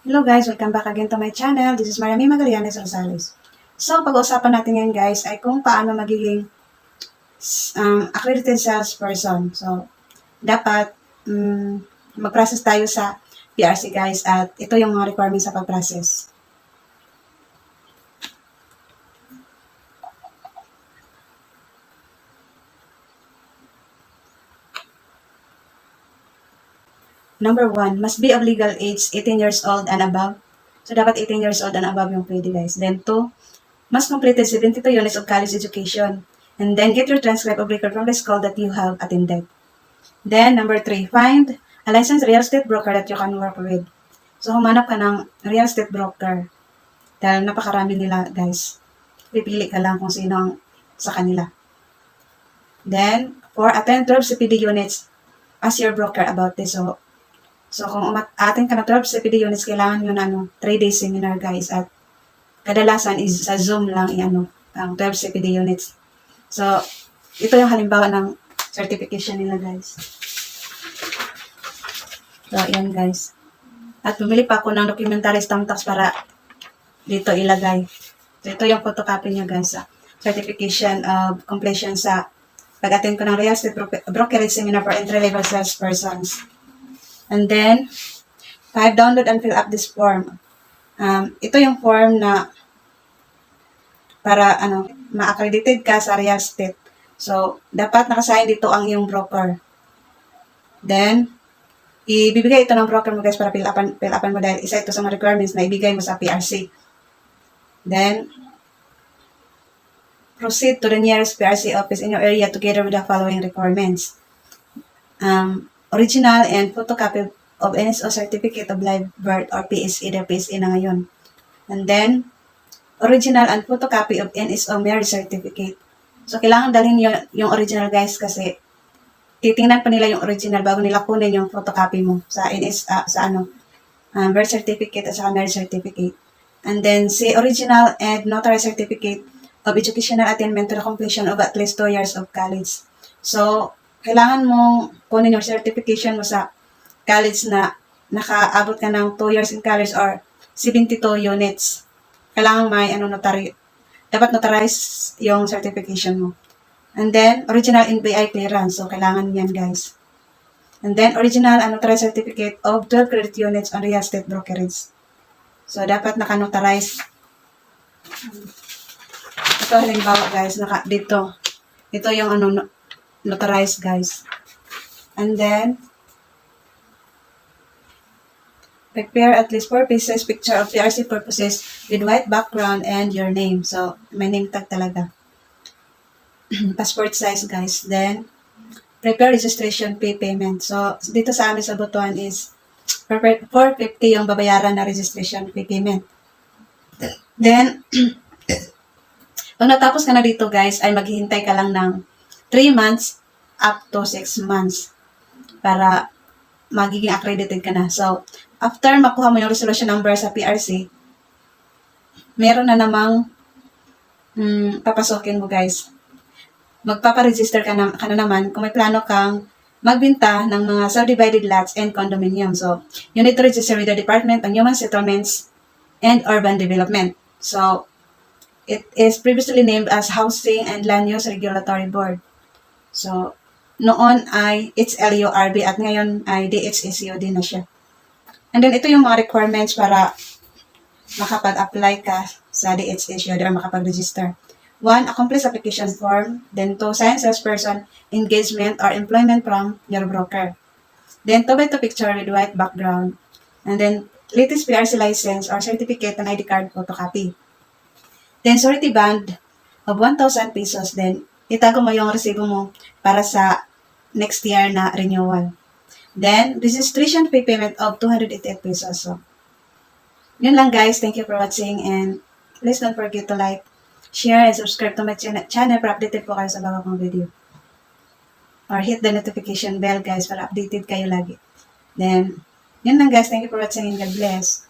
Hello guys, welcome back again to my channel. This is Mariamy Magallanes Rosales. So, pag-uusapan natin ngayon guys ay kung paano magiging accredited salesperson. So, dapat mag-process tayo sa PRC guys at ito yung mga requirements sa pag-process. Number 1, must be of legal age 18 years old and above. So, dapat 18 years old and above yung pwede guys. Then 2, must completed 72 units of college education. And then get your transcript of record from the school that you have attended. Then, number 3, find a licensed real estate broker that you can work with. So, humanap ka ng real estate broker. Dahil napakarami nila guys. Pipili ka lang kung sino ang sa kanila. Then, 4, attend 12 CPD units as your broker about this. So kung attend ka na 12 CPD units, kailangan yun 3-day seminar guys. At kadalasan is sa Zoom lang ang 12 CPD units. So, ito yung halimbawa ng certification nila guys. So, ayan guys. At bumili pa ako ng documentary stamp tax para dito ilagay. So, ito yung photocopy niya guys. Certification of completion sa pag-attend ko ng real estate brokerage seminar for entry-level salespersons. And then, 5, download and fill up this form. Ito yung form na para ma-accredited ka sa real estate. So, dapat nakasign dito ang iyong broker. Then, ibibigay ito ng broker mo guys para fill upan mo dahil isa ito sa mga requirements na ibigay mo sa PRC. Then, proceed to the nearest PRC office in your area together with the following requirements. Original and photocopy of NSO Certificate of Live Birth or PSE, the PSE na ngayon. And then, original and photocopy of NSO Marriage Certificate. So, kailangan dalhin yung original guys kasi titingnan pa nila yung original bago nila kunin yung photocopy mo sa birth certificate at sa marriage certificate. And then, say original and notarized certificate of educational attainment to the completion of at least 2 years of college. So, kailangan mong kunin yung certification mo sa college na nakaabot ka ng 2 years in college or 72 units. Kailangan may dapat notarize yung certification mo. And then, original NBI clearance. So, kailangan yan guys. And then, original and notarized certificate of 12 credit units on real estate brokerage. So, dapat naka-notarize. Ito halimbawa guys, dito. Ito yung notarized guys. And then, prepare at least 4 pieces picture of PRC purposes with white background and your name. So, may name tag talaga. Passport size guys. Then, prepare registration fee payment. So, dito sa amin sa Butuan is 450 yung babayaran na registration fee payment. Then, pag natapos ka na dito guys, ay maghihintay ka lang ng 3 months up to 6 months para magiging accredited ka na. So, after makuha mo yung resolution number sa PRC, meron na namang papasokin mo guys. Magpaparegister ka na naman kung may plano kang magbenta ng mga subdivided lots and condominium. So, you need to register with the Department of Human Settlements and Urban Development. So, it is previously named as Housing and Land Use Regulatory Board. So, noon ay it's LURB at ngayon ay DHSCOD na siya. And then, ito yung mga requirements para makapag-apply ka sa DHSCOD or makapag-register. 1, accomplish application form. Then 2, sign salesperson engagement or employment from your broker. Then 2x2 picture with white background. And then, latest PRC license or certificate and ID card photocopy. Then, surety bond of 1,000 pesos. Then, itago mo yung resibo mo para sa next year na renewal. Then, registration fee payment of 288 pesos. So, yun lang guys. Thank you for watching and please don't forget to like, share, and subscribe to my channel para updated po kayo sa bago kong video. Or hit the notification bell guys para updated kayo lagi. Then, yun lang guys. Thank you for watching and God bless.